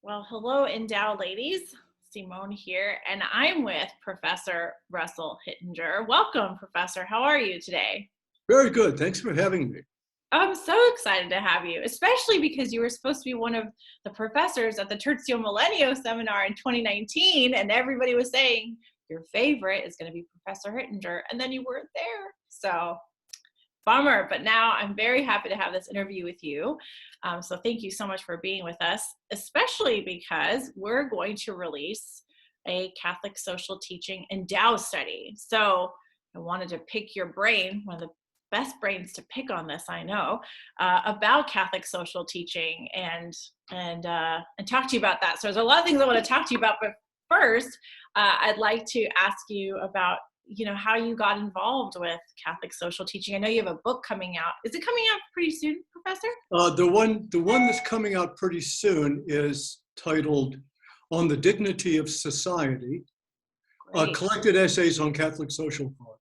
Well, hello, Endow ladies. Simone here, and I'm with Professor Russell Hittinger. Welcome, Professor. How are you today? Very good. Thanks for having me. I'm so excited to have you, especially because you were supposed to be one of the professors at the Tertio Millennio seminar in 2019, and everybody was saying your favorite is going to be Professor Hittinger, and then you weren't there. So bummer, but now I'm very happy to have this interview with you. So thank you so much for being with us, especially because we're going to release a Catholic social teaching Endow study. So I wanted to pick your brain, one of the best brains to pick on this, I know, about Catholic social teaching and talk to you about that. So there's a lot of things I want to talk to you about, but first, I'd like to ask you about how you got involved with Catholic social teaching. I know you have a book coming out. Is it coming out pretty soon, Professor? The one that's coming out pretty soon is titled "On the Dignity of Society: Collected Essays on Catholic Social Thought."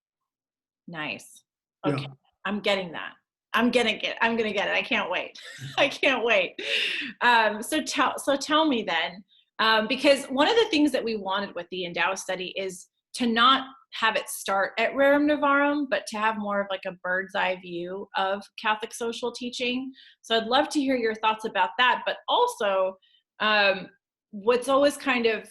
Nice. Okay, Yeah. I'm getting that. I'm gonna get it. I can't wait. I can't wait. So tell me then, because one of the things that we wanted with the Endow study is to not have it start at Rerum Novarum, but to have more of like a bird's eye view of Catholic social teaching. So I'd love to hear your thoughts about that, but also what's always kind of,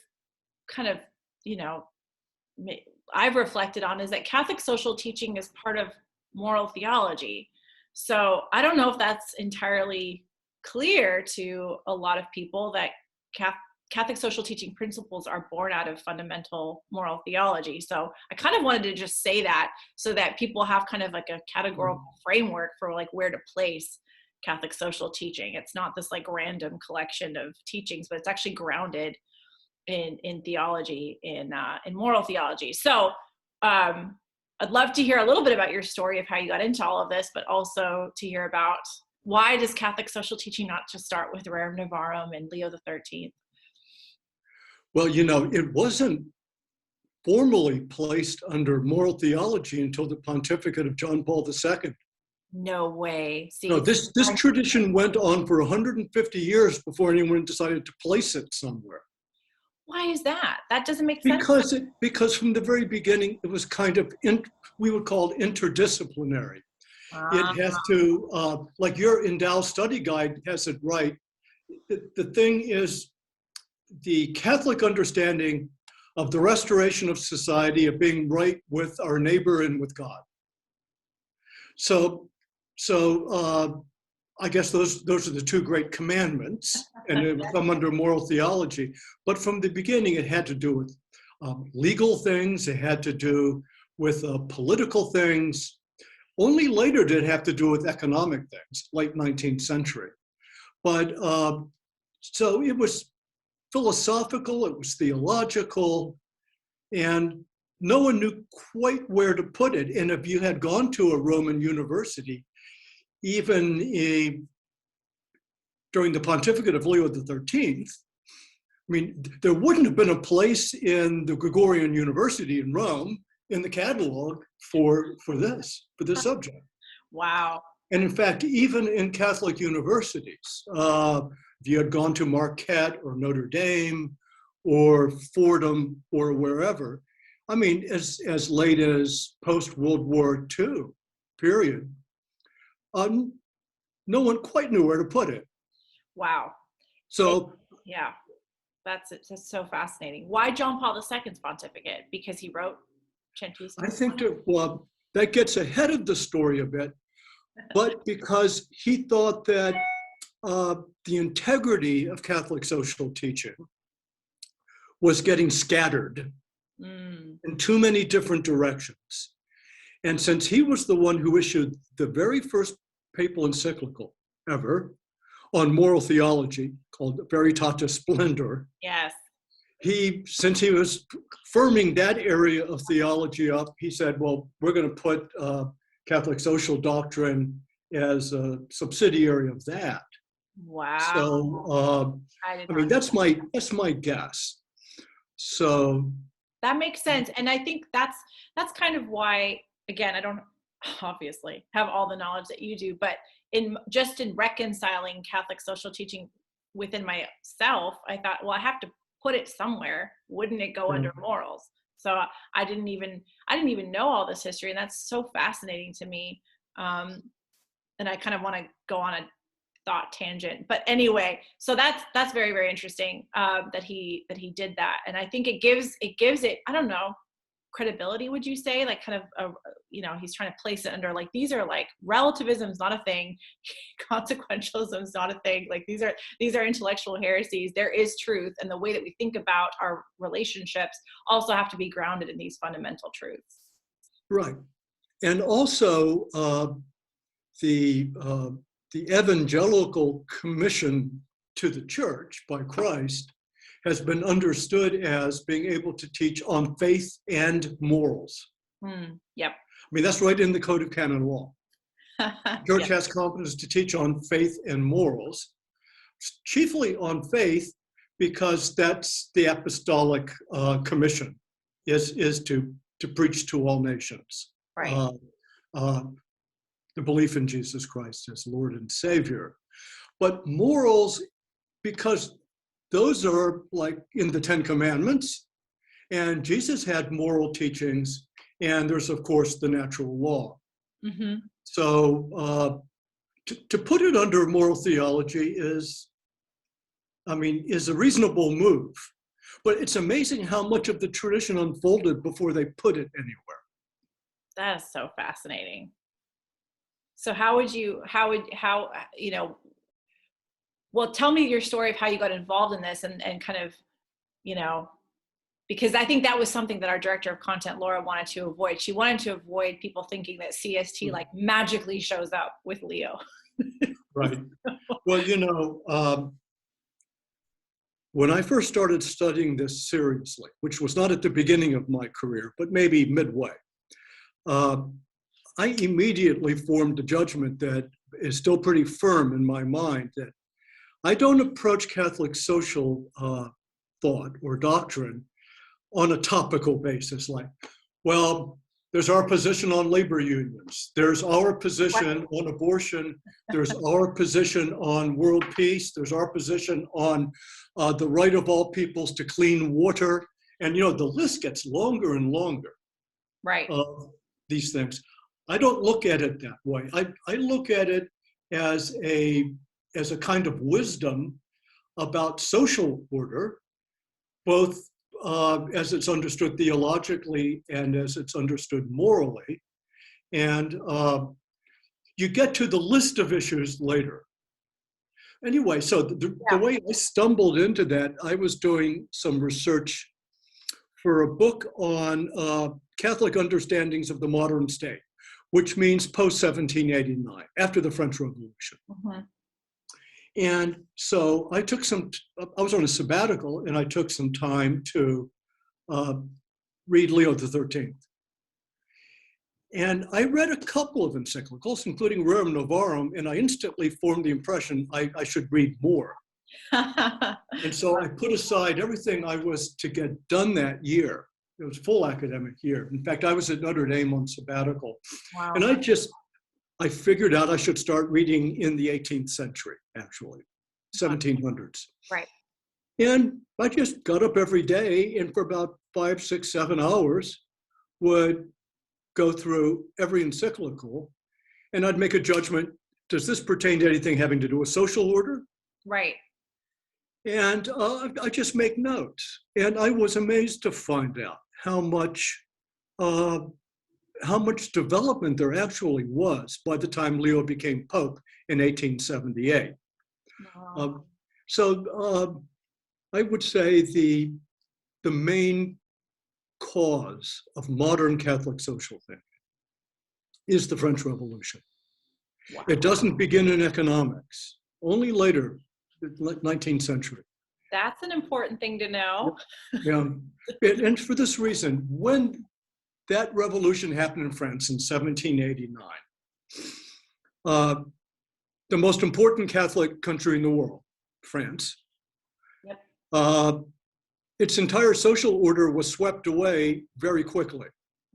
I've reflected on is that Catholic social teaching is part of moral theology. So I don't know if that's entirely clear to a lot of people that Catholic social teaching principles are born out of fundamental moral theology. So I kind of wanted to just say that so that people have kind of like a categorical framework for like where to place Catholic social teaching. It's not this like random collection of teachings, but it's actually grounded in theology, in moral theology. So I'd love to hear a little bit about your story of how you got into all of this, but also to hear about why does Catholic social teaching not just start with Rerum Novarum and Leo XIII? Well, it wasn't formally placed under moral theology until the pontificate of John Paul II. No way. See, No, this tradition went on for 150 years before anyone decided to place it somewhere. Why is that? That doesn't make sense. Because from the very beginning, it was kind of, we would call it interdisciplinary. It has to, like your Endow study guide has it right. The thing is, the Catholic understanding of the restoration of society, of being right with our neighbor and with God. So I guess those are the two great commandments, and they come under moral theology. But from the beginning, it had to do with legal things. It had to do with political things. Only later did it have to do with economic things, late 19th century. But so it was philosophical, it was theological, and no one knew quite where to put it. And if you had gone to a Roman university, even during the pontificate of Leo XIII, I mean, there wouldn't have been a place in the Gregorian University in Rome in the catalog for this subject. Wow. And in fact, even in Catholic universities, if you had gone to Marquette or Notre Dame or Fordham or wherever, I mean, as late as post-World War II, period, no one quite knew where to put it. Wow. So yeah, that's so fascinating. Why John Paul II's pontificate? Because he wrote Centuries. I think that gets ahead of the story a bit, but because he thought that the integrity of Catholic social teaching was getting scattered in too many different directions. And since he was the one who issued the very first papal encyclical ever on moral theology called Veritatis Splendor, yes, since he was firming that area of theology up, he said, well, we're going to put Catholic social doctrine as a subsidiary of that. Wow. So, I mean, that's my guess. So that makes sense. And I think that's kind of why, again, I don't obviously have all the knowledge that you do, but in reconciling Catholic social teaching within myself, I thought, well, I have to put it somewhere. Wouldn't it go under morals? So I didn't even know all this history, and that's so fascinating to me. And I kind of want to go on a thought tangent, but anyway, so that's very, very interesting, that he did that. And I think it gives it, I don't know, credibility, would you say, like kind of he's trying to place it under, like, these are like, relativism is not a thing, consequentialism is not a thing, like these are intellectual heresies. There is truth, and the way that we think about our relationships also have to be grounded in these fundamental truths. Right. And also the evangelical commission to the church by Christ has been understood as being able to teach on faith and morals. Yep. I mean, that's right in the Code of Canon Law. The church has competence to teach on faith and morals, chiefly on faith, because that's the apostolic commission, is to preach to all nations. Right. The belief in Jesus Christ as Lord and Savior. But morals, because those are like in the Ten Commandments, and Jesus had moral teachings, and there's, of course, the natural law. Mm-hmm. So to put it under moral theology is a reasonable move. But it's amazing how much of the tradition unfolded before they put it anywhere. That is so fascinating. So well, tell me your story of how you got involved in this, and kind of, because I think that was something that our director of content, Laura, wanted to avoid. She wanted to avoid people thinking that CST like magically shows up with Leo. Right. Well, when I first started studying this seriously, which was not at the beginning of my career, but maybe midway, I immediately formed a judgment that is still pretty firm in my mind, that I don't approach Catholic social thought or doctrine on a topical basis, like, well, there's our position on labor unions, there's our position on abortion, there's our position on world peace, there's our position on the right of all peoples to clean water, and the list gets longer and longer. Right. These things. I don't look at it that way. I look at it as a kind of wisdom about social order, both as it's understood theologically and as it's understood morally. And you get to the list of issues later. Anyway, so the way I stumbled into that, I was doing some research for a book on Catholic understandings of the modern state, which means post-1789, after the French Revolution. Mm-hmm. And so I was on a sabbatical, and I took some time to read Leo XIII. And I read a couple of encyclicals, including Rerum Novarum, and I instantly formed the impression I should read more. And so I put aside everything I was to get done that year. It was a full academic year. In fact, I was at Notre Dame on sabbatical. Wow. And I figured out I should start reading in the 18th century, actually, 1700s. Right. And I just got up every day, and for about 5, 6, 7 hours would go through every encyclical, and I'd make a judgment. Does this pertain to anything having to do with social order? Right. And I just make notes. And I was amazed to find out how much development there actually was by the time Leo became Pope in 1878. Wow. I would say the main cause of modern Catholic social thinking is the French Revolution. Wow. It doesn't begin in economics, only later, the 19th century. That's an important thing to know. Yeah, and for this reason, when that revolution happened in France in 1789, the most important Catholic country in the world, France, Yep. Its entire social order was swept away very quickly.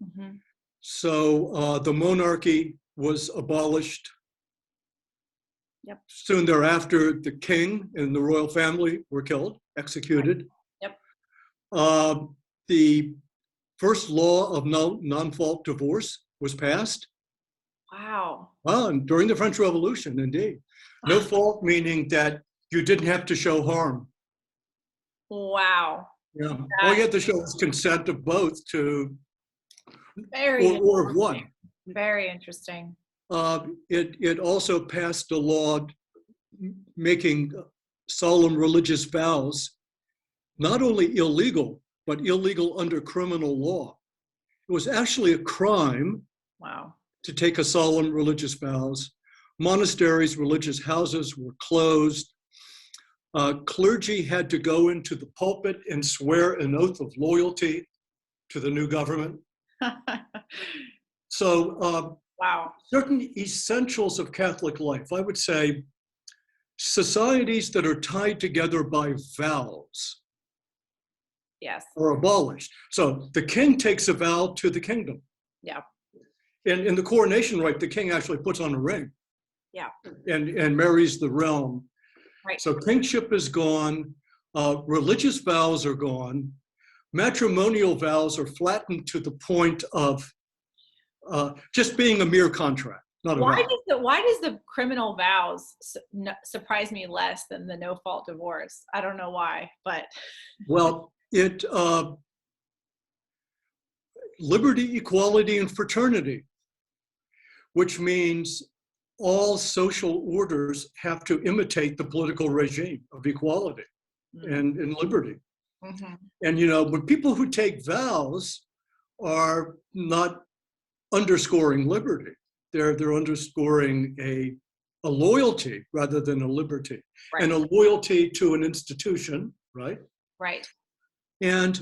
Mm-hmm. So the monarchy was abolished. Yep. Soon thereafter, the king and the royal family were killed, executed. Yep. The first law of non-fault divorce was passed. Wow. Well, and during the French Revolution, indeed. No fault meaning that you didn't have to show harm. Wow. Yeah. All you had to show was consent of both to, or of one. Very interesting. It also passed a law making solemn religious vows not only illegal, but illegal under criminal law. It was actually a crime to take a solemn religious vows. Monasteries, religious houses were closed. Clergy had to go into the pulpit and swear an oath of loyalty to the new government. So certain essentials of Catholic life, I would say societies that are tied together by vows are abolished. So the king takes a vow to the kingdom. Yeah. And in the coronation rite, the king actually puts on a ring. Yeah. And marries the realm. Right. So kingship is gone. Religious vows are gone. Matrimonial vows are flattened to the point of just being a mere contract, not a vow. Why does the criminal vows surprise me less than the no-fault divorce? I don't know why, but. Well, liberty, equality, and fraternity, which means all social orders have to imitate the political regime of equality and liberty. Mm-hmm. And, when people who take vows are not underscoring liberty, they're underscoring a loyalty rather than a liberty, and a loyalty to an institution, right? Right. And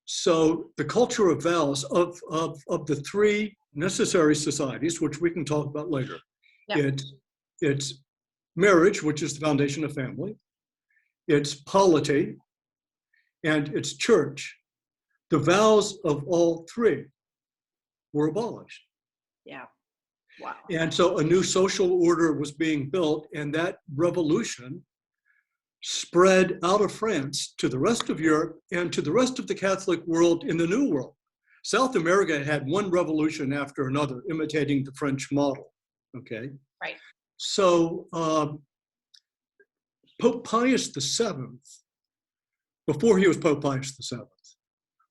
so the culture of vows of the three necessary societies, which we can talk about later. Yeah. It's marriage, which is the foundation of family. It's polity, and it's church. The vows of all three were abolished. Yeah. Wow. And so a new social order was being built, and that revolution spread out of France to the rest of Europe and to the rest of the Catholic world in the New World. South America had one revolution after another, imitating the French model, okay? Right. So Pope Pius VII, before he was Pope Pius VII,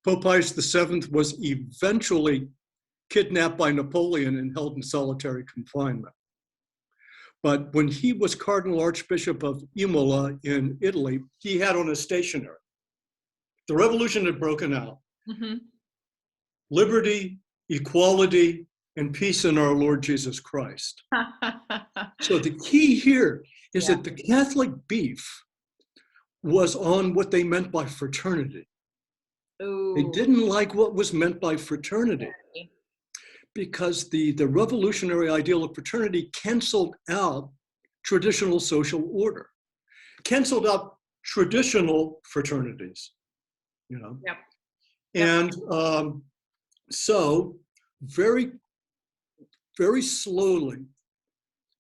Pope Pius VII was eventually kidnapped by Napoleon and held in solitary confinement. But when he was Cardinal Archbishop of Imola in Italy, he had on his stationery, the revolution had broken out. Mm-hmm. Liberty, equality, and peace in our Lord Jesus Christ. So the key here is that the Catholic beef was on what they meant by fraternity. Ooh. They didn't like what was meant by fraternity, because the revolutionary ideal of fraternity canceled out traditional social order, canceled out traditional fraternities, Yep. And so very, very slowly,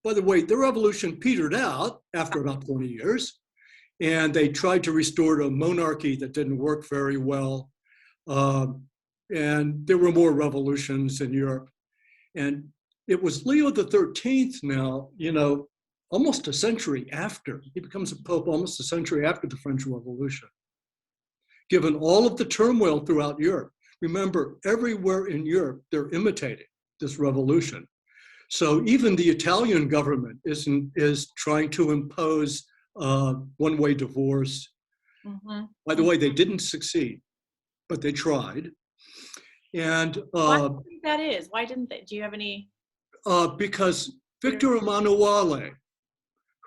by the way, the revolution petered out after about 20 years, and they tried to restore a monarchy that didn't work very well. And there were more revolutions in Europe. And it was Leo XIII now, almost a century after. He becomes a pope almost a century after the French Revolution. Given all of the turmoil throughout Europe, remember, everywhere in Europe, they're imitating this revolution. So even the Italian government is trying to impose one-way divorce. Mm-hmm. By the way, they didn't succeed, but they tried. And why do you think that is? Why didn't they? Do you have any? Because Victor Emmanuel,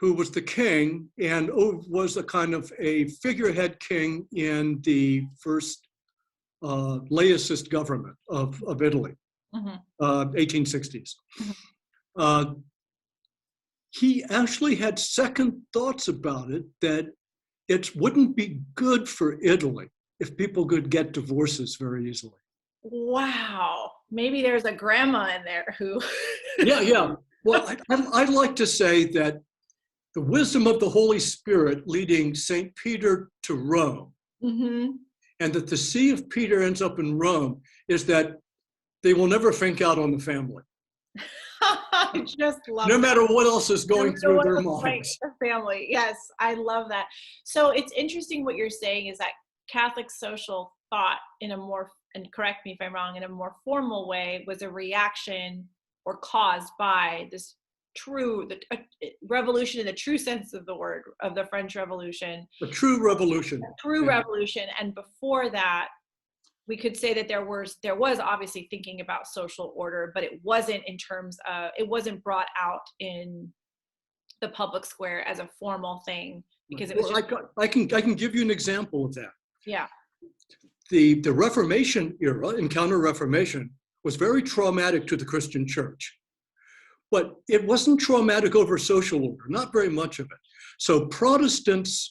who was the king and was a kind of a figurehead king in the first laicist government of Italy, 1860s. Mm-hmm. He actually had second thoughts about it, that it wouldn't be good for Italy if people could get divorces very easily. Wow. Maybe there's a grandma in there who. Yeah. Well, I'd like to say that the wisdom of the Holy Spirit leading St. Peter to Rome, and that the see of Peter ends up in Rome, is that they will never think out on the family. I just love no that. matter what else is going through their minds. Right, the family. Yes, I love that. So it's interesting what you're saying is that Catholic social thought in a more, and correct me if I'm wrong, in a more formal way was a reaction or caused by this revolution in the true sense of the word, of the French Revolution. A true revolution. Revolution. And before that, we could say that there was obviously thinking about social order, but it wasn't in terms of, it wasn't brought out in the public square as a formal thing, because it was I can give you an example of that. Yeah. The Reformation era and Counter-Reformation was very traumatic to the Christian church, but it wasn't traumatic over social order, not very much of it. So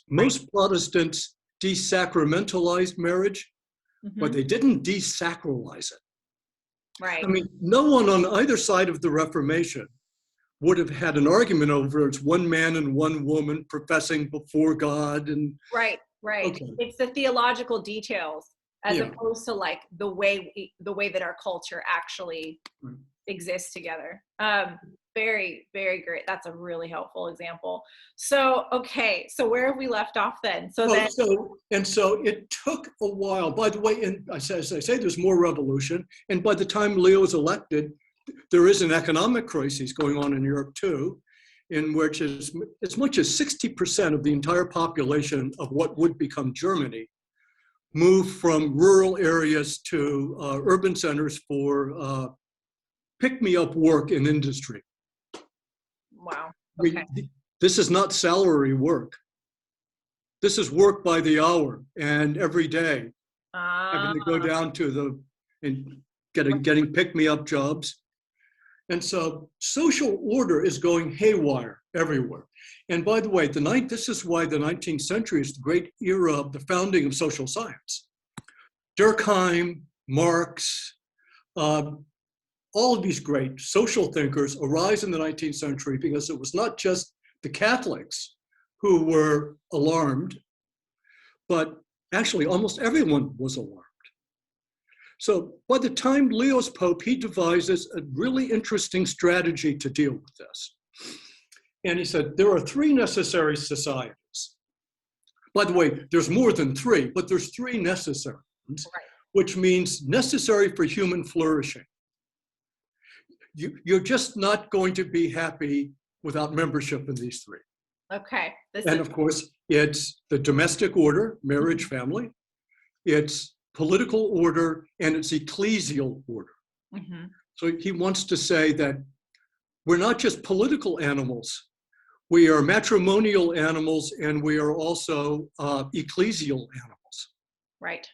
most Protestants desacramentalized marriage, but they didn't desacralize it. Right. I mean, no one on either side of the Reformation would have had an argument over it's one man and one woman professing before God. And right. Okay. It's the theological details as opposed to like the way that our culture actually exists together. Very, very great. That's a really helpful example. So, okay. So where have we left off then? So it took a while. By the way, and as I say, there's more revolution. And by the time Leo is elected, there is an economic crisis going on in Europe too, in which as much as 60% of the entire population of what would become Germany moved from rural areas to urban centers for pick-me-up work in industry. Wow. Okay. This is not salary work. This is work by the hour and every day. Having to go down to getting pick-me-up jobs. And so social order is going haywire everywhere. And by the way, this is why the 19th century is the great era of the founding of social science. Durkheim, Marx, all of these great social thinkers arise in the 19th century because it was not just the Catholics who were alarmed, but actually almost everyone was alarmed. So by the time Leo's Pope, he devises a really interesting strategy to deal with this. And he said, there are three necessary societies. By the way, there's more than three, but there's three necessary ones, which means necessary for human flourishing. You're just not going to be happy without membership in these three. Okay. Of course, it's the domestic order, marriage, family. It's political order, and it's ecclesial order. So he wants to say that we're not just political animals. We are matrimonial animals, and we are also ecclesial animals. Right.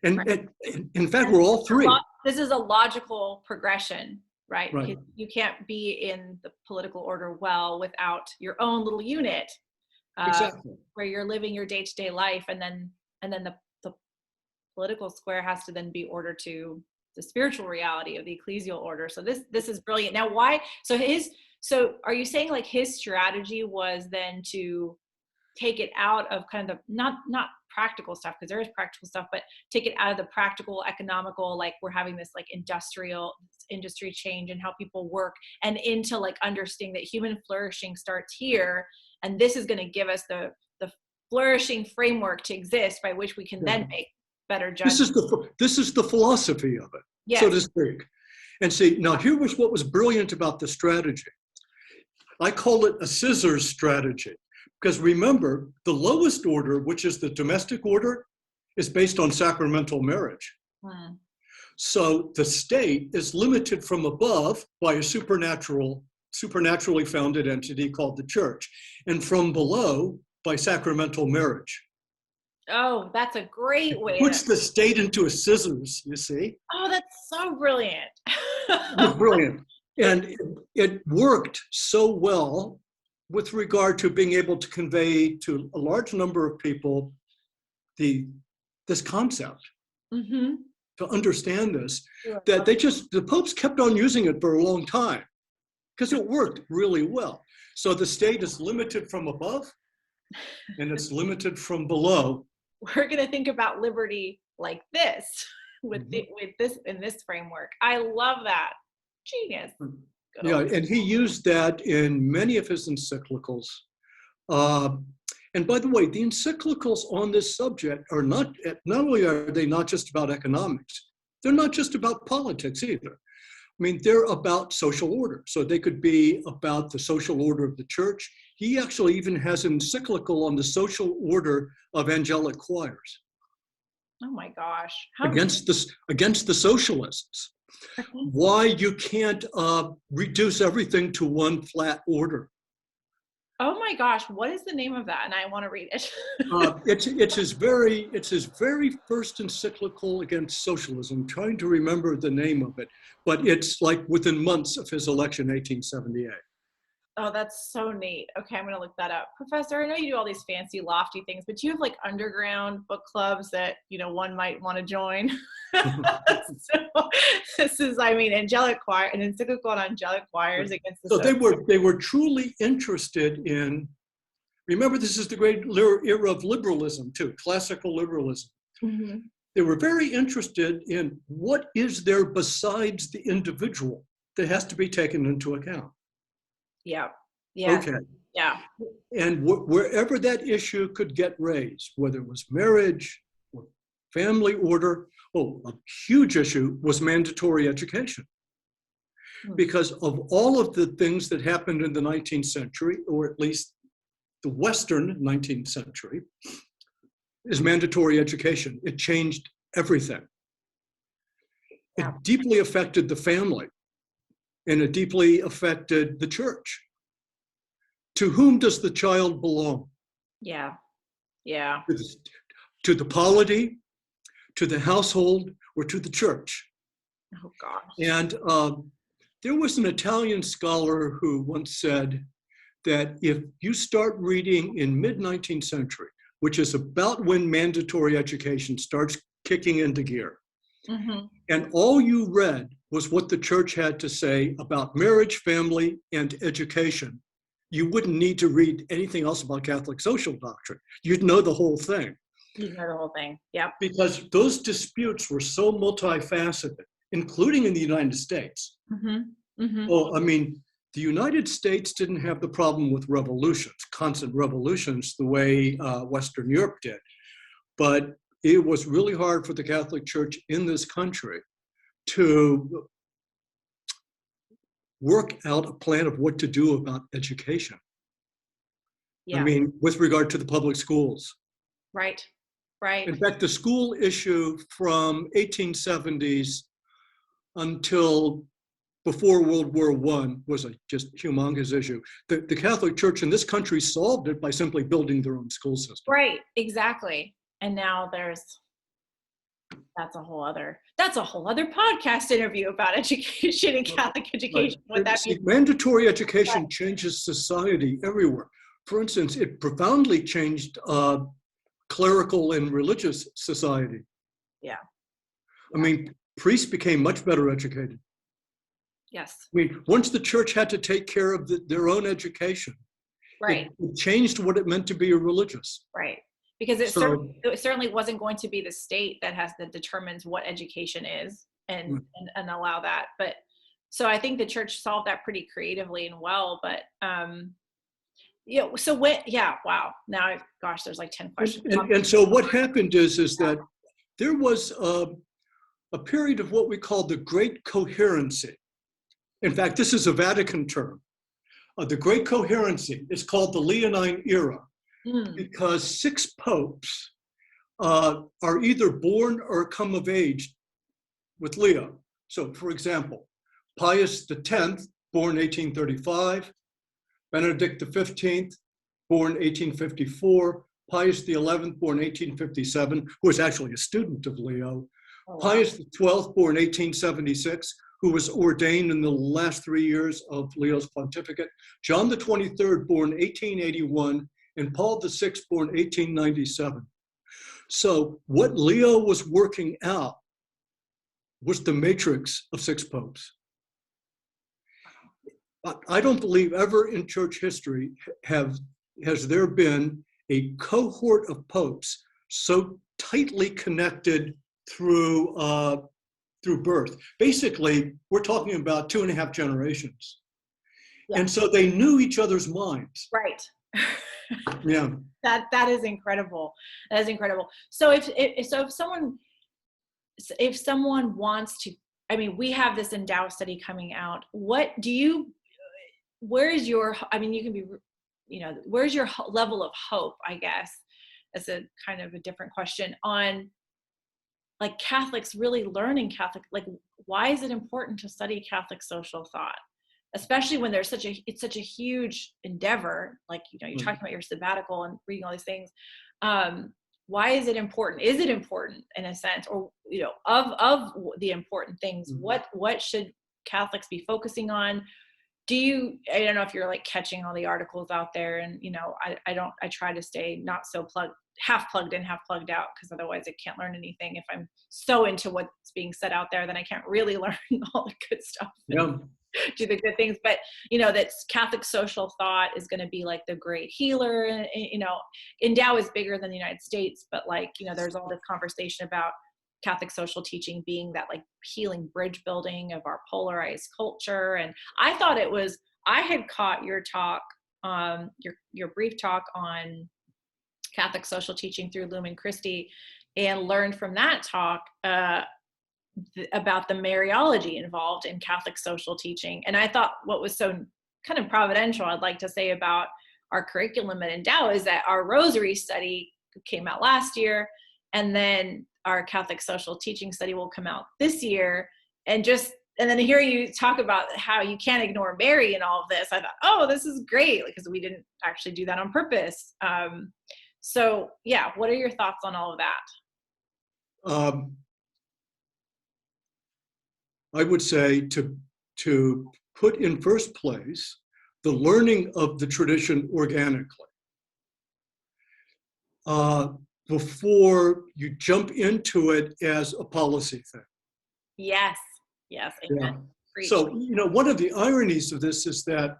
And in fact, we're all three. This is a logical progression. Right. You can't be in the political order well without your own little unit where you're living your day-to-day life, and then the political square has to then be ordered to the spiritual reality of the ecclesial order. So this is brilliant. Now, why? So are you saying like his strategy was then to take it out of kind of not practical stuff, because there is practical stuff, but take it out of the practical, economical, like we're having this like industry change and how people work, and into like understanding that human flourishing starts here, and this is going to give us the flourishing framework to exist by which we can then make better judgments. This is the philosophy of it, so to speak. And see, now here was what was brilliant about the strategy. I call it a scissors strategy. Because remember, the lowest order, which is the domestic order, is based on sacramental marriage. So the state is limited from above by a supernaturally founded entity called the church, and from below by sacramental marriage. Oh, that's a great way. It puts the state into a scissors, you see. Oh, that's so brilliant. It's brilliant. And it worked so well with regard to being able to convey to a large number of people this concept, to understand this, that the popes kept on using it for a long time. because it worked really well. So the state is limited from above and it's limited from below. We're going to think about liberty like this with this in this framework. I love that. Genius. Yeah, and he used that in many of his encyclicals. And by the way, the encyclicals on this subject are not only are they not just about economics, they're not just about politics either. I mean, they're about social order. So they could be about the social order of the church. He actually even has an encyclical on the social order of angelic choirs. Oh my gosh. Against the socialists. Why you can't reduce everything to one flat order. Oh my gosh, what is the name of that? And I want to read it. It's his very first encyclical against socialism. I'm trying to remember the name of it, but it's like within months of his election, 1878. Oh, that's so neat. Okay, I'm going to look that up. Professor, I know you do all these fancy, lofty things, but do you have like underground book clubs that, one might want to join? So this is, angelic choir, an encyclical on angelic choirs against the So they were truly interested in, remember this is the great era of liberalism too, classical liberalism. Mm-hmm. They were very interested in what is there besides the individual that has to be taken into account. Yeah. Yeah. Okay. Yeah. And wherever that issue could get raised, whether it was marriage or family order, a huge issue was mandatory education. Because of all of the things that happened in the 19th century, or at least the Western 19th century, is mandatory education. It changed everything. It deeply affected the family. And it deeply affected the church. To whom does the child belong? Yeah, yeah. To the polity, to the household, or to the church? Oh, gosh. And there was an Italian scholar who once said that if you start reading in mid-19th century, which is about when mandatory education starts kicking into gear, and all you read was what the church had to say about marriage, family, and education, you wouldn't need to read anything else about Catholic social doctrine. You'd know the whole thing. You'd know the whole thing, yeah. Because those disputes were so multifaceted, including in the United States. Well, the United States didn't have the problem with revolutions, constant revolutions, the way Western Europe did. But it was really hard for the Catholic Church in this country to work out a plan of what to do about education. Yeah. With regard to the public schools. Right, right. In fact, the school issue from 1870s until before World War I was a just humongous issue. The Catholic Church in this country solved it by simply building their own school system. Right, exactly. And now that's a whole other podcast interview about education and Catholic education. Mandatory education changes society everywhere. For instance, it profoundly changed clerical and religious society. Yeah. Priests became much better educated. Yes. Once the church had to take care of their own education, right, it changed what it meant to be a religious. Right. Because it certainly wasn't going to be the state that determines what education is and allow that. But so I think the church solved that pretty creatively and well. But wow. Now, there's like 10 questions. And so what happened is that there was a period of what we call the Great Coherency. In fact, this is a Vatican term. The Great Coherency is called the Leonine Era. Because 6 popes are either born or come of age with Leo. So, for example, Pius X, born 1835, Benedict XV, born 1854, Pius XI, born 1857, who was actually a student of Leo, Pius XII, born 1876, who was ordained in the last 3 years of Leo's pontificate, John the 23rd, born 1881, and Paul VI, born 1897. So what Leo was working out was the matrix of 6 popes. I don't believe ever in church history has there been a cohort of popes so tightly connected through birth. Basically, we're talking about 2.5 generations. Yeah. And so they knew each other's minds. Right. Yeah. That is incredible. That is incredible. So if someone wants to, I mean, we have this Endow study coming out. Where's your, I mean, you can be, where's your level of hope, I guess, as a kind of a different question on like Catholics really learning Catholic, like, why is it important to study Catholic social thought? Especially when there's it's such a huge endeavor, like, you're talking about your sabbatical and reading all these things. Why is it important? Is it important in a sense, or, of the important things, what should Catholics be focusing on? I don't know if you're like catching all the articles out there, and, I try to stay not so half plugged in, half plugged out, because otherwise I can't learn anything. If I'm so into what's being said out there, then I can't really learn all the good stuff. Yeah. Do the good things, but that Catholic social thought is going to be like the great healer. And Endow is bigger than the United States, but there's all this conversation about Catholic social teaching being that like healing bridge building of our polarized culture. And I thought I had caught your talk, your brief talk on Catholic social teaching through Lumen Christi, and learned from that talk about the Mariology involved in Catholic social teaching. And I thought what was so kind of providential, I'd like to say, about our curriculum at Endow is that our Rosary study came out last year, and then our Catholic social teaching study will come out this year. And then hearing you talk about how you can't ignore Mary in all of this, I thought, oh, this is great, because we didn't actually do that on purpose. So yeah, what are your thoughts on all of that? I would say to put in first place the learning of the tradition organically before you jump into it as a policy thing. Yes, amen. Yeah. So, one of the ironies of this is that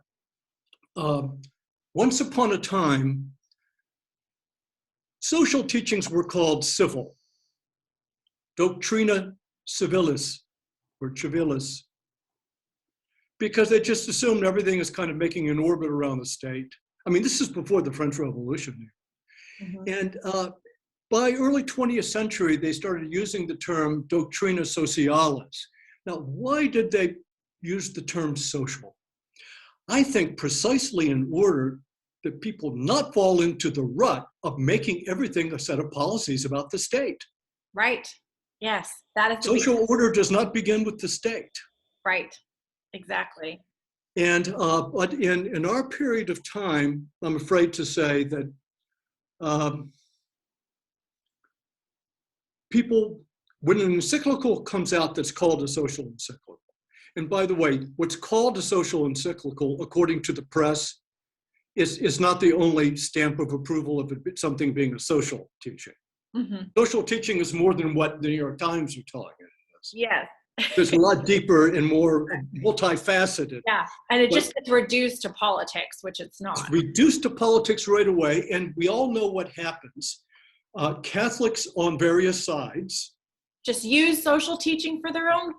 once upon a time, social teachings were called civil, doctrina civilis, or civilis, because they just assumed everything is kind of making an orbit around the state. I mean, this is before the French Revolution. Mm-hmm. And by early 20th century, they started using the term doctrina socialis. Now, why did they use the term social? I think precisely in order that people not fall into the rut of making everything a set of policies about the state. Right. Yes, that is social order does not begin with the state. Right. Exactly. And but in our period of time, I'm afraid to say that people, when an encyclical comes out that's called a social encyclical, and by the way, what's called a social encyclical, according to the press, is not the only stamp of approval of something being a social teaching. Mm-hmm. Social teaching is more than what the New York Times are telling it is. Yes. It's a lot deeper and more multifaceted. Yeah, and it just gets reduced to politics, which it's not. It's reduced to politics right away, and we all know what happens. Catholics on various sides just use social teaching for their own.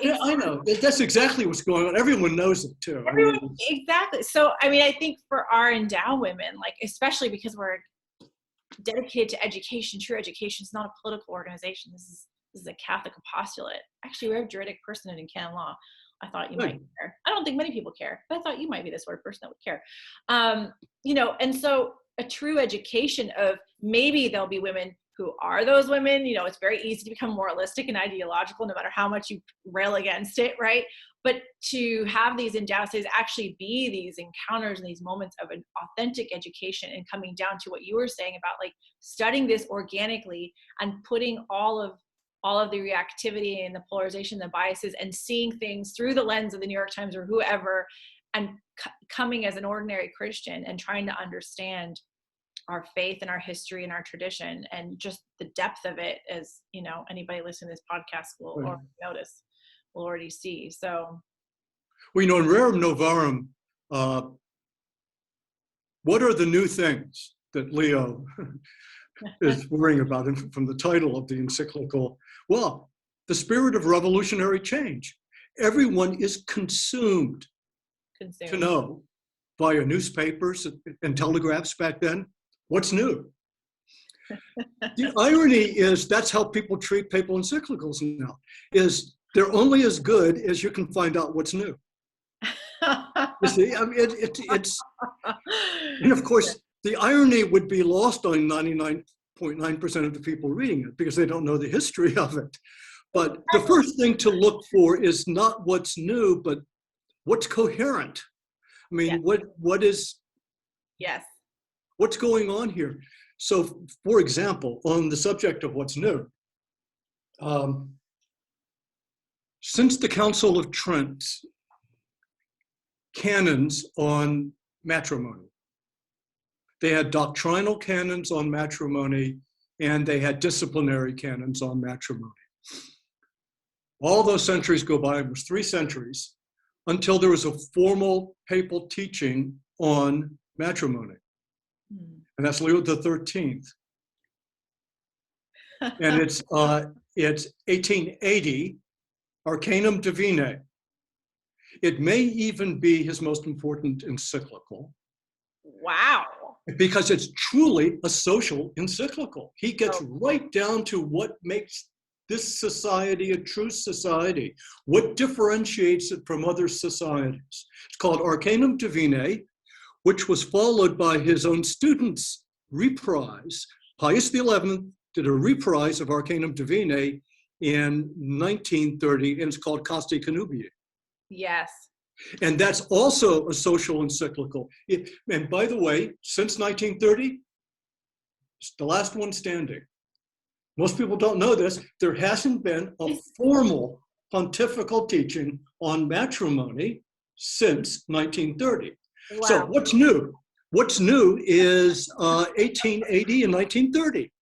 Yeah, I know. That's exactly what's going on. Everyone knows it too. Exactly. So, I think for our Endow women, like, especially because we're dedicated to education, true education is not a political organization. This is a Catholic apostolate. Actually, we have juridic personhood in canon law. I thought you might care. I don't think many people care, but I thought you might be the sort of person that would care. And so a true education of, maybe there'll be women who are those women. It's very easy to become moralistic and ideological no matter how much you rail against it, right? But to have these Endow studies actually be these encounters and these moments of an authentic education, and coming down to what you were saying about like studying this organically and putting all of the reactivity and the polarization, the biases, and seeing things through the lens of the New York Times or whoever, and coming as an ordinary Christian and trying to understand our faith and our history and our tradition, and just the depth of it, as anybody listening to this podcast will already notice, will already see. So, Well, in rerum novarum, what are the new things that Leo is worrying about from the title of the encyclical? Well, the spirit of revolutionary change. Everyone is consumed to know via newspapers and telegraphs back then what's new. The irony is that's how people treat papal encyclicals now, is they're only as good as you can find out what's new. You see, I mean, it's, and of course, the irony would be lost on 99.9% of the people reading it because they don't know the history of it. But the first thing to look for is not what's new, but what's coherent. I mean, yes. what is, yes, what's going on here? So, for example, on the subject of what's new, since the Council of Trent, canons on matrimony. They had doctrinal canons on matrimony, and they had disciplinary canons on matrimony. All those centuries go by, it was 3 centuries, until there was a formal papal teaching on matrimony. And that's Leo XIII. And it's 1880, Arcanum Divinae. It may even be his most important encyclical. Wow. Because it's truly a social encyclical. He gets right down to what makes this society a true society, what differentiates it from other societies. It's called Arcanum Divinae, which was followed by his own students' reprise. Pius XI did a reprise of Arcanum Divinae in 1930, and it's called Christi Connubii. Yes. And that's also a social encyclical. And by the way, since 1930, it's the last one standing. Most people don't know this. There hasn't been a formal pontifical teaching on matrimony since 1930. Wow. So what's new? What's new is 1880 and 1930.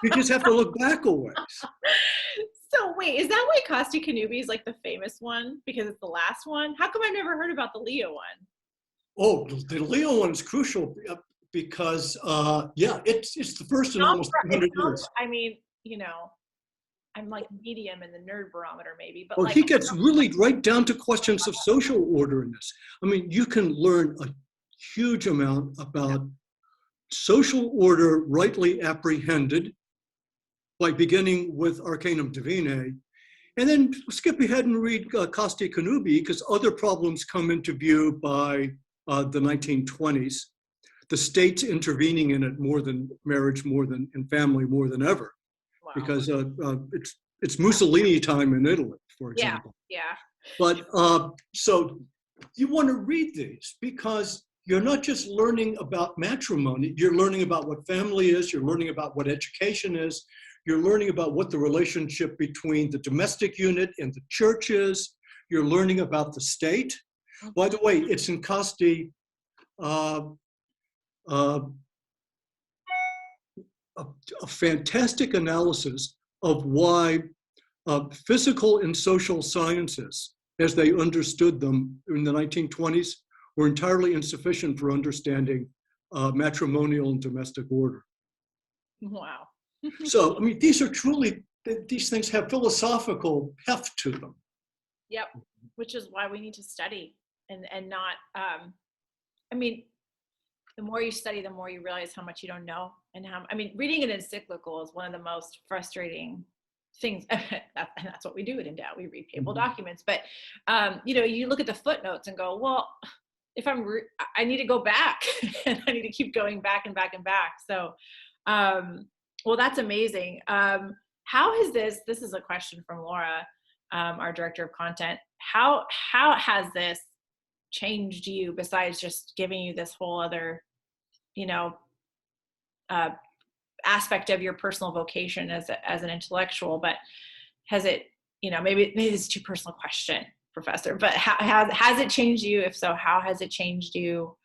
You just have to look back a ways. So wait, is that why Christi Connubii is like the famous one? Because it's the last one? How come I've never heard about the Leo one? Oh, the Leo one is crucial because, yeah, it's the first in almost 200 years. I mean, you know, I'm like medium in the nerd barometer maybe, but he gets really right down to questions of social order in this. I mean, you can learn a huge amount about social order rightly apprehended by beginning with Arcanum Divinae, and then skip ahead and read Christi Connubii because other problems come into view by the 1920s. The state's intervening in it more than marriage, more than in family, more than ever, because it's Mussolini time in Italy, for example. Yeah. But so you want to read these because you're not just learning about matrimony, you're learning about what family is, you're learning about what education is, you're learning about what the relationship between the domestic unit and the church is, you're learning about the state. By the way, it's in Christi a fantastic analysis of why physical and social sciences, as they understood them in the 1920s, were entirely insufficient for understanding matrimonial and domestic order. Wow. So, I mean, these things have philosophical heft to them. Yep, which is why we need to study and not, I mean, the more you study, the more you realize how much you don't know and reading an encyclical is one of the most frustrating things. That's what we do at Endow. We read papal documents, but, you look at the footnotes and go, well, if I need to go back and I need to keep going back and back and back. So, well, that's amazing. How has this is a question from Laura, our director of content. How has this changed you besides just giving you this whole other, aspect of your personal vocation as an intellectual, but has it, maybe it's too personal question, Professor, but has it changed you? If so, how has it changed you?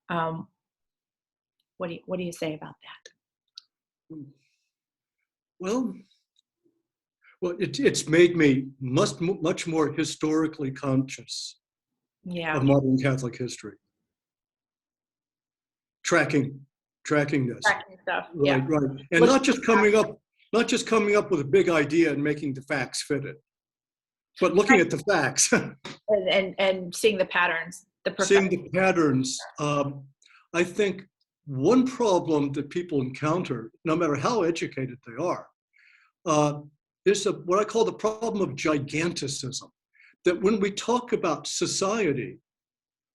What do you say about that? Well, it's made me much more historically conscious Yeah. of modern Catholic history. Tracking this. Tracking stuff. Right, Yeah. right. And not just coming up with a big idea and making the facts fit it, but looking at the facts. and seeing the patterns, Seeing the patterns. I think one problem that people encounter, no matter how educated they are, is what I call the problem of giganticism. That when we talk about society,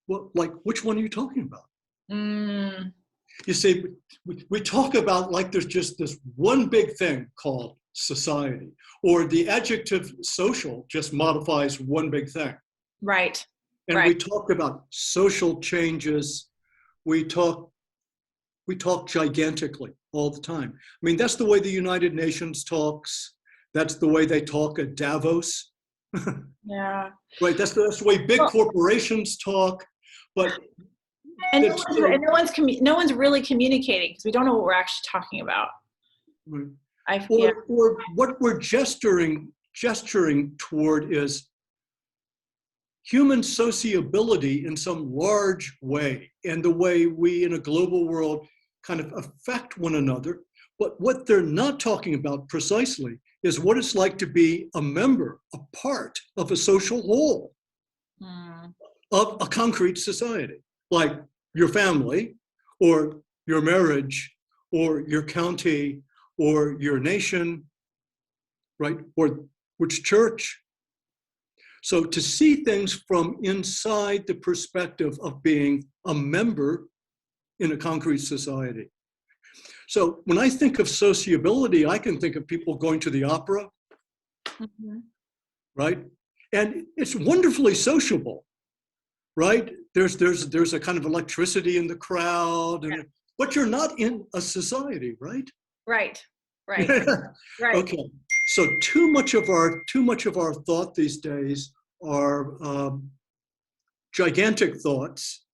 well, like, which one are you talking about? Mm. You see, we talk about like there's just this one big thing called society, or the adjective social just modifies one big thing. Right. And we talk about social changes. We talk gigantically all the time. I mean, that's the way the United Nations talks. That's the way they talk at Davos. Yeah. Right. That's the way big corporations talk. But no one's really communicating because we don't know what we're actually talking about. Right. Or what we're gesturing toward is human sociability in some large way, and the way we in a global world kind of affect one another. But what they're not talking about precisely is what it's like to be a member, a part of a social whole, of a concrete society, like your family, or your marriage, or your county, or your nation, right? Or which church. So to see things from inside the perspective of being a member in a concrete society. So when I think of sociability, I can think of people going to the opera, right? And it's wonderfully sociable, right? There's a kind of electricity in the crowd, but you're not in a society, right? Right. Okay. So too much of our thought these days are gigantic thoughts,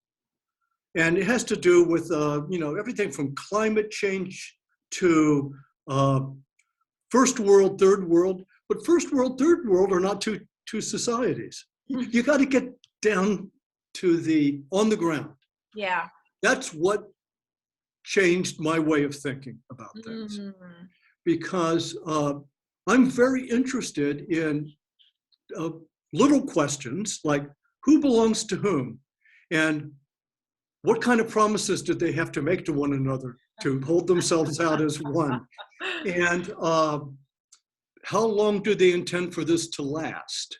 and it has to do with everything from climate change to first world, third world. But first world, third world are not two societies. You got to get down to on the ground. Yeah. That's what changed my way of thinking about things, because I'm very interested in little questions like who belongs to whom, and what kind of promises did they have to make to one another to hold themselves out as one, and how long do they intend for this to last,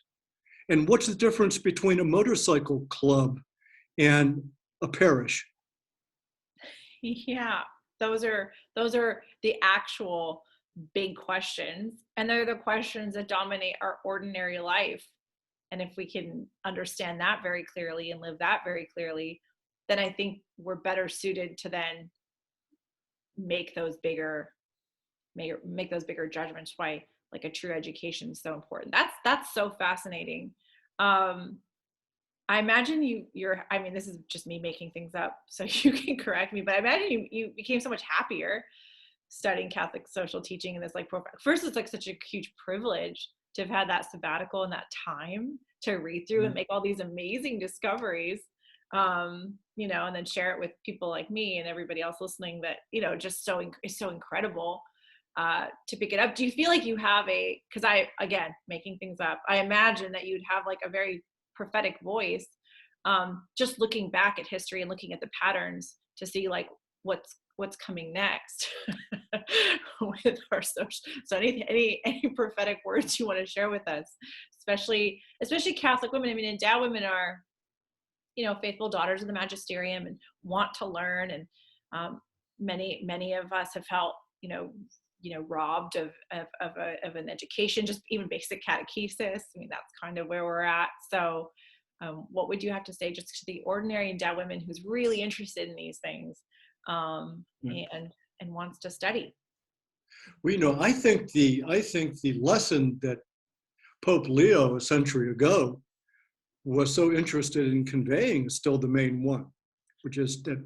and what's the difference between a motorcycle club and a parish? Yeah, those are the actual big questions, and they're the questions that dominate our ordinary life. And if we can understand that very clearly and live that very clearly, then I think we're better suited to then make those bigger judgments. Why, like, a true education is so important. That's so fascinating. I imagine I mean, this is just me making things up, so you can correct me, but I imagine you became so much happier studying Catholic social teaching in this, like, first, it's like such a huge privilege to have had that sabbatical and that time to read through and make all these amazing discoveries, and then share it with people like me and everybody else listening that, just is so incredible to pick it up. Do you feel like you have because again, making things up, I imagine that you'd have like a very prophetic voice, just looking back at history and looking at the patterns to see like what's coming next with our social. So any prophetic words you want to share with us, especially Catholic women? I mean, Endow women are, faithful daughters of the magisterium and want to learn, and many of us have felt robbed of an education, just even basic catechesis. I mean, that's kind of where we're at. So what would you have to say just to the ordinary Endow women who's really interested in these things and wants to study? Well, I think the lesson that Pope Leo a century ago was so interested in conveying is still the main one, which is that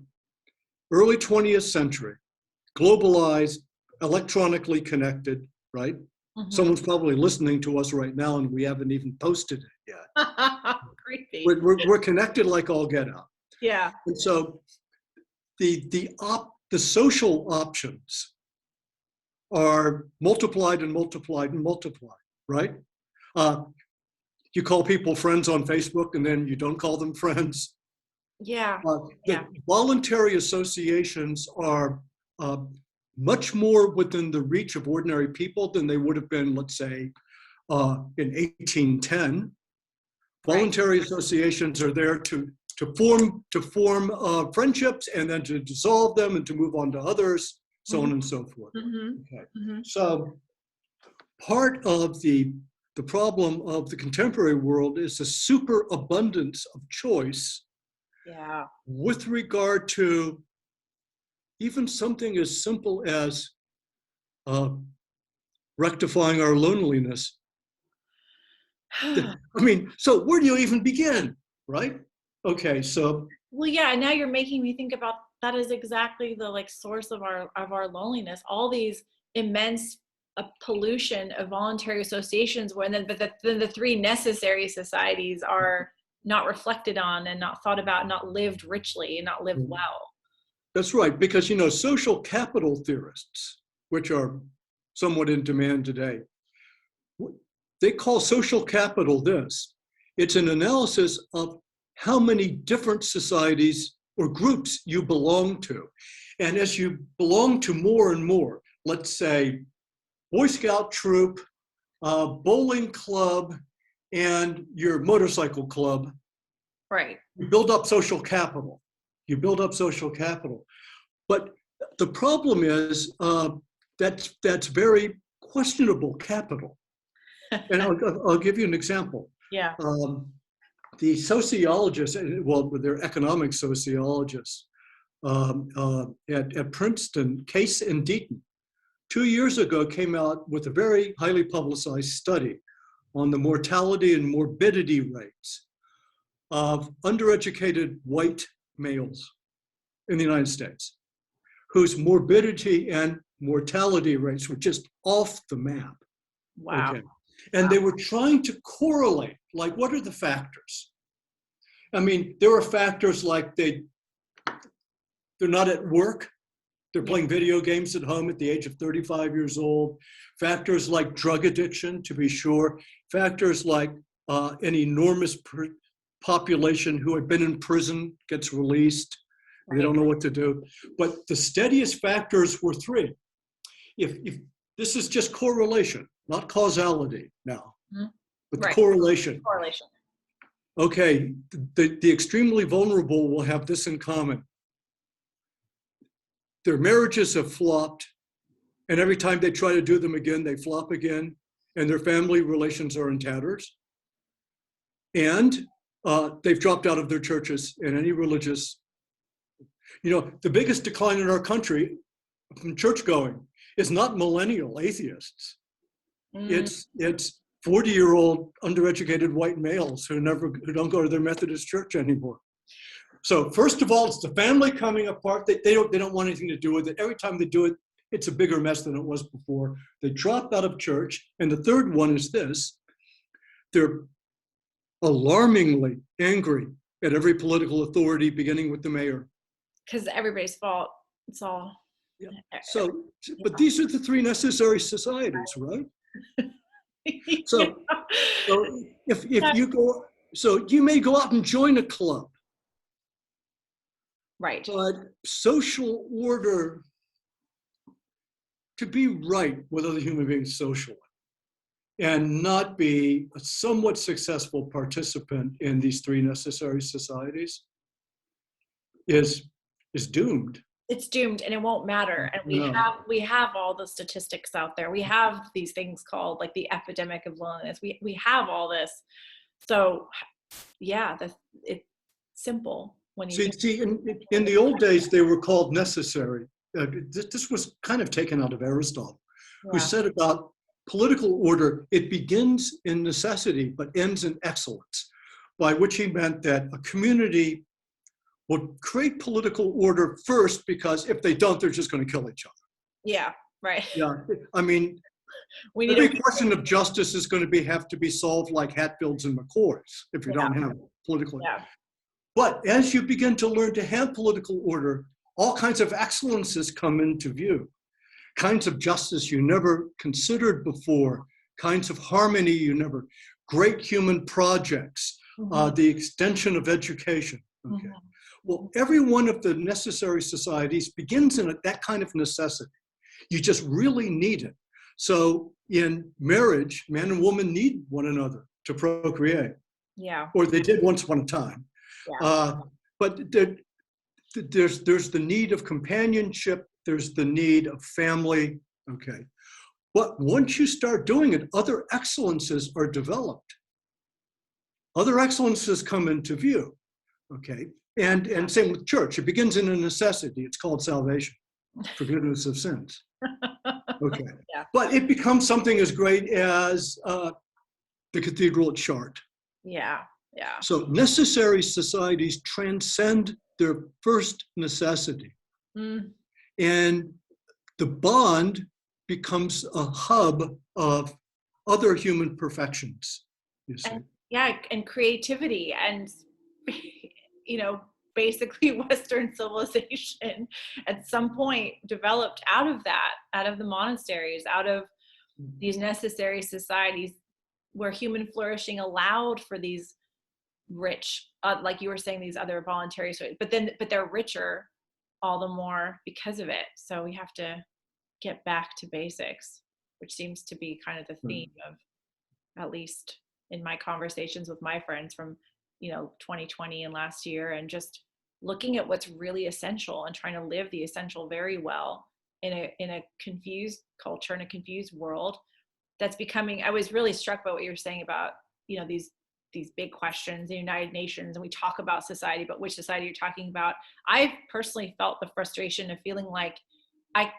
early 20th century, globalized, electronically connected, right? Someone's probably listening to us right now and we haven't even posted it yet. creepy. We're connected like all get out. Yeah. And so the social options are multiplied and multiplied and multiplied, right? You call people friends on Facebook and then you don't call them friends. Yeah. The voluntary associations are much more within the reach of ordinary people than they would have been, let's say, in 1810. Voluntary associations are there to form friendships and then to dissolve them and to move on to others, so on and so forth. Okay. So part of the problem of the contemporary world is the superabundance of choice with regard to even something as simple as rectifying our loneliness. I mean, so where do you even begin, right? Okay, so. Well, yeah, now you're making me think about that is exactly the source of our loneliness. All these immense pollution of voluntary associations, then the three necessary societies are not reflected on and not thought about, not lived richly and not lived well. That's right, because social capital theorists, which are somewhat in demand today, they call social capital this. It's an analysis of how many different societies or groups you belong to. And as you belong to more and more, let's say Boy Scout troop, bowling club, and your motorcycle club, right? You build up social capital. But the problem is that's very questionable capital. And I'll give you an example. Yeah. The sociologists, well, they're economic sociologists at Princeton, Case and Deaton, 2 years ago came out with a very highly publicized study on the mortality and morbidity rates of undereducated white males in the United States, whose morbidity and mortality rates were just off the map. Wow. Okay. And they were trying to correlate, what are the factors? I mean, there are factors like they're not at work. They're playing video games at home at the age of 35 years old. Factors like drug addiction, to be sure. Factors like an enormous population who had been in prison gets released. They don't know what to do. But the steadiest factors were three. If this is just correlation, not causality now, but correlation. Correlation. Okay, the extremely vulnerable will have this in common. Their marriages have flopped, and every time they try to do them again, they flop again, and their family relations are in tatters. And they've dropped out of their churches and any religious. The biggest decline in our country from church going is not millennial atheists. It's 40-year-old undereducated white males who don't go to their Methodist church anymore. So first of all, it's the family coming apart. They don't want anything to do with it. Every time they do it, it's a bigger mess than it was before. They drop out of church. And the third one is this. They're alarmingly angry at every political authority, beginning with the mayor. Because everybody's fault. It's all. Yeah. So, but these are the three necessary societies, right? So if you go, so you may go out and join a club. Right. But social order, to be right with other human beings socially and not be a somewhat successful participant in these three necessary societies is doomed. It's doomed, and it won't matter. And we have all the statistics out there. We have these things called the epidemic of loneliness. We have all this. So yeah, it's simple. When you see in the old days, they were called necessary. This was kind of taken out of Aristotle, who said about political order, it begins in necessity, but ends in excellence, by which he meant that a community will create political order first, because if they don't, they're just going to kill each other. Yeah, right. Yeah, I mean, every question of justice is going to have to be solved like Hatfields and McCoys if you don't have it. politically. Yeah. But as you begin to learn to have political order, all kinds of excellences come into view, kinds of justice you never considered before, kinds of harmony you never, great human projects, the extension of education. Okay. Well, every one of the necessary societies begins in that kind of necessity. You just really need it. So in marriage, man and woman need one another to procreate. Yeah. Or they did once upon a time. Yeah. But there's the need of companionship. There's the need of family. Okay. But once you start doing it, other excellences are developed. Other excellences come into view. Okay. And same with church. It begins in a necessity. It's called salvation, forgiveness of sins. Okay. Yeah. But it becomes something as great as the cathedral at Chartres. Yeah. Yeah. So necessary societies transcend their first necessity. And the bond becomes a hub of other human perfections, you see. And creativity and, basically Western civilization at some point developed out of that, out of the monasteries, out of these necessary societies where human flourishing allowed for these rich, like you were saying, these other voluntary stories, but they're richer all the more because of it. So we have to get back to basics, which seems to be kind of the theme of, at least in my conversations with my friends from 2020 and last year, and just looking at what's really essential and trying to live the essential very well in a confused culture, in a confused world that's becoming. I was really struck by what you were saying about these big questions, the United Nations, and we talk about society, but which society you're talking about. I've personally felt the frustration of feeling like I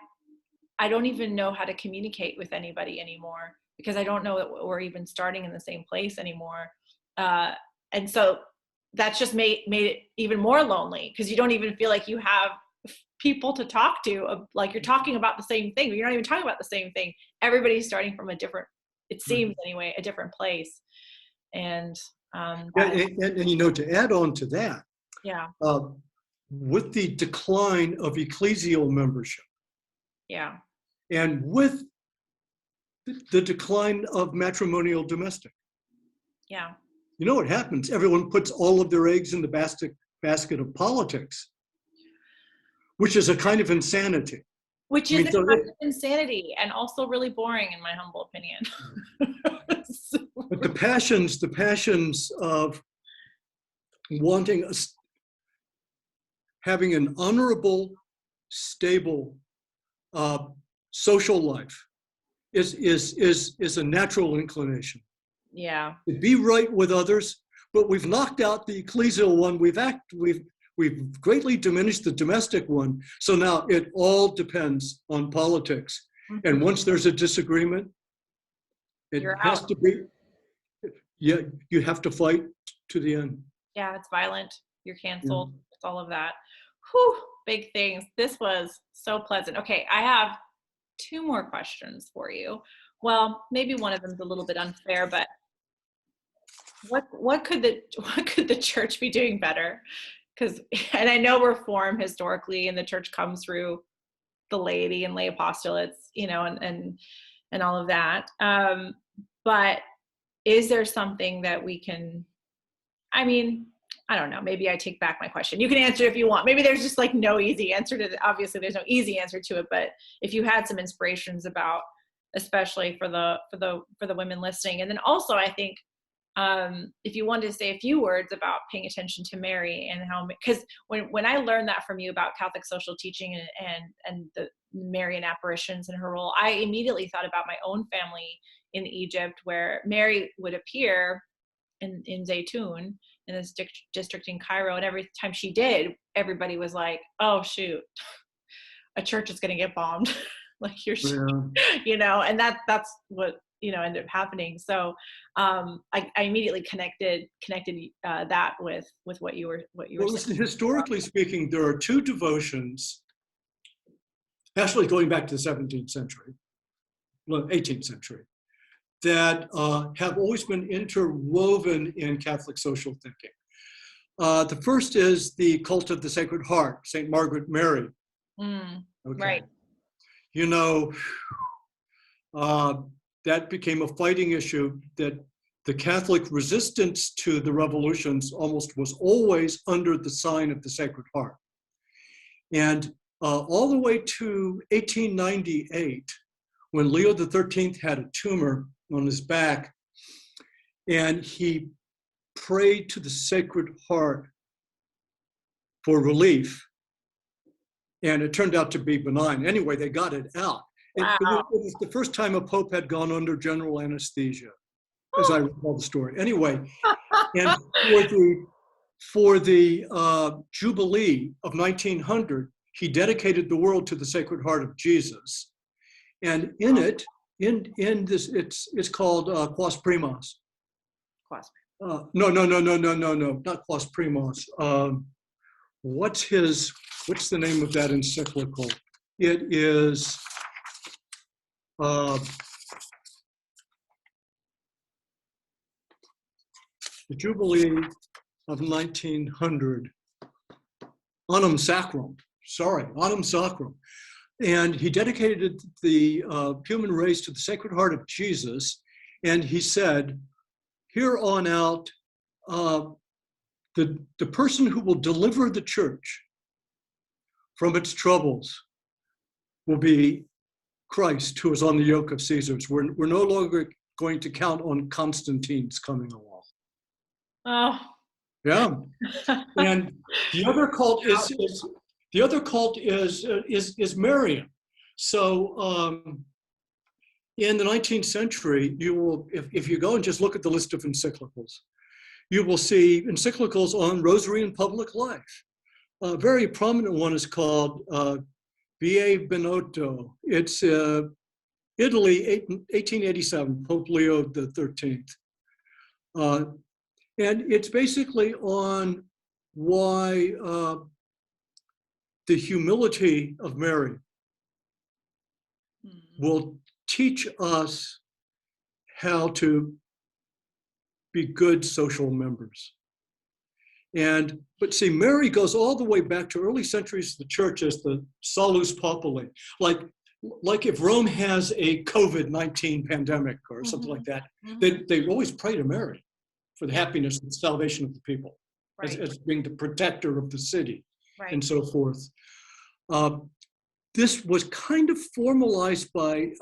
don't even know how to communicate with anybody anymore, because I don't know that we're even starting in the same place anymore. And so that's just made it even more lonely, because you don't even feel like you have people to talk to, like you're talking about the same thing, but you're not even talking about the same thing. Everybody's starting from a different, it seems anyway, a different place. And to add on to that, with the decline of ecclesial membership, and with the decline of matrimonial domestic, you know what happens? Everyone puts all of their eggs in the basket of politics, which is a kind of insanity. Which is a kind of insanity, and also really boring, in my humble opinion. But the passions of wanting having an honorable, stable social life is a natural inclination. Yeah. To be right with others, but we've knocked out the ecclesial one. We've greatly diminished the domestic one. So now it all depends on politics. And once there's a disagreement, it has to be. Yeah, you have to fight to the end. Yeah, it's violent. You're canceled. It's all of that. Whew, big things. This was so pleasant. Okay, I have 2 more questions for you. Well, maybe one of them is a little bit unfair, but what could the church be doing better? And I know Reform historically, and the church comes through the laity and lay apostolates, and all of that. But is there something that we can, I don't know, maybe I take back my question. You can answer if you want. Maybe there's just like no easy answer to it. Obviously there's no easy answer to it, but if you had some inspirations about, especially for the women listening. And then also I think, if you wanted to say a few words about paying attention to Mary and how, because when I learned that from you about Catholic social teaching and the Marian apparitions and her role, I immediately thought about my own family in Egypt, where Mary would appear in Zaytun, in this district in Cairo, and every time she did, everybody was like, oh shoot, a church is going to get bombed. Like and that's what ended up happening. So I immediately connected that with what you were saying. Historically speaking, there are 2 devotions, especially going back to the 17th century, 18th century, that have always been interwoven in Catholic social thinking. The first is the cult of the Sacred Heart, St. Margaret Mary. Mm, Okay. right. You know, that became a fighting issue, that the Catholic resistance to the revolutions almost was always under the sign of the Sacred Heart. And all the way to 1898, when Leo XIII had a tumor on his back, and he prayed to the Sacred Heart for relief, and it turned out to be benign. Anyway, they got it out. Wow. It was the first time a pope had gone under general anesthesia, as I recall the story. Anyway, and for the Jubilee of 1900, he dedicated the world to the Sacred Heart of Jesus. And in it, in this, it's called Quas Primas. Quas. No, not Quas Primas. What's the name of that encyclical? It is the Jubilee of 1900, Anum Sacrum. Anum Sacrum. And he dedicated the human race to the Sacred Heart of Jesus. And he said, here on out, the person who will deliver the church from its troubles will be Christ, who is on the yoke of Caesars. We're no longer going to count on Constantine's coming along. Oh. Yeah. And the other cult is Marian. So in the 19th century, you will, if you go and just look at the list of encyclicals, you will see encyclicals on rosary and public life. A very prominent one is called Vie Benotto. It's Italy, 1887, Pope Leo XIII. And it's basically on why the humility of Mary will teach us how to be good social members. But see, Mary goes all the way back to early centuries of the church as the Salus Populi. Like if Rome has a COVID-19 pandemic or something like that, they always pray to Mary for the happiness and salvation of the people, right, as being the protector of the city, right, and so forth. This was kind of formalized by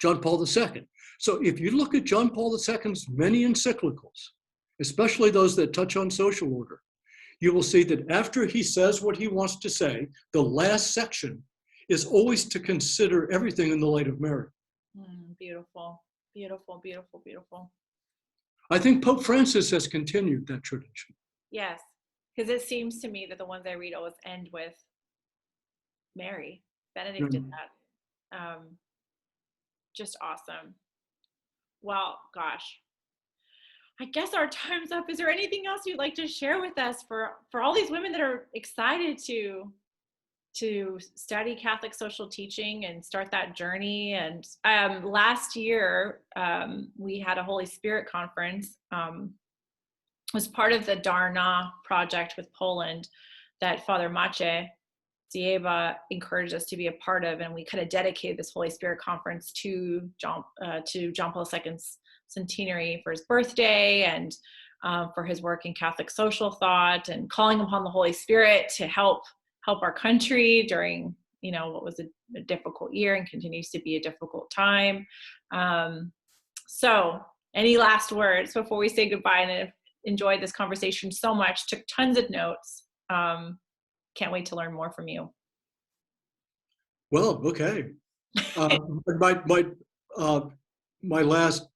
John Paul II. So if you look at John Paul II's many encyclicals, especially those that touch on social order, you will see that after he says what he wants to say, the last section is always to consider everything in the light of Mary. Beautiful, beautiful, beautiful, beautiful. I think Pope Francis has continued that tradition. Yes, because it seems to me that the ones I read always end with Mary. Benedict did that. Just awesome. Well, gosh, I guess our time's up. Is there anything else you'd like to share with us for all these women that are excited to study Catholic social teaching and start that journey? And last year, we had a Holy Spirit conference. Was part of the Darna project with Poland that Father Maciej Zieba encouraged us to be a part of, and we kind of dedicated this Holy Spirit conference to John Paul II's centenary for his birthday, and for his work in Catholic social thought, and calling upon the Holy Spirit to help our country during, what was a difficult year and continues to be a difficult time. So any last words before we say goodbye? And I've enjoyed this conversation so much, took tons of notes. Can't wait to learn more from you. Well, okay. My last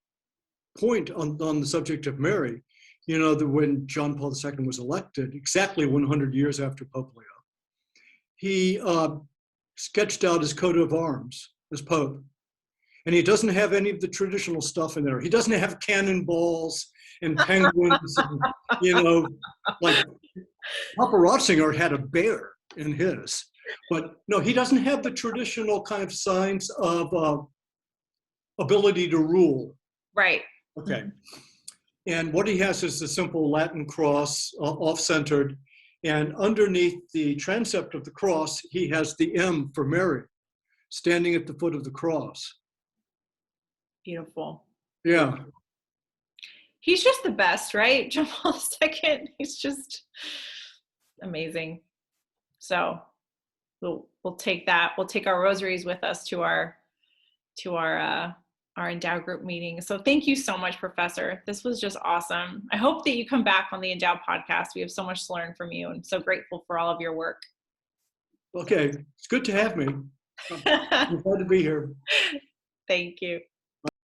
point on the subject of Mary, that when John Paul II was elected, exactly 100 years after Pope Leo, he sketched out his coat of arms as Pope. And he doesn't have any of the traditional stuff in there. He doesn't have cannonballs and penguins, and, like Papa Ratzinger had a bear in his. But no, he doesn't have the traditional kind of signs of ability to rule. Right. Okay. And what he has is the simple Latin cross, off-centered. And underneath the transept of the cross, he has the M for Mary, standing at the foot of the cross. Beautiful. Yeah. He's just the best, right? John Paul II. He's just amazing. So we'll take that. We'll take our rosaries with us to our Endow group meeting. So thank you so much, Professor. This was just awesome. I hope that you come back on the Endow podcast. We have so much to learn from you, and so grateful for all of your work. Okay, it's good to have me. I'm glad to be here. Thank you.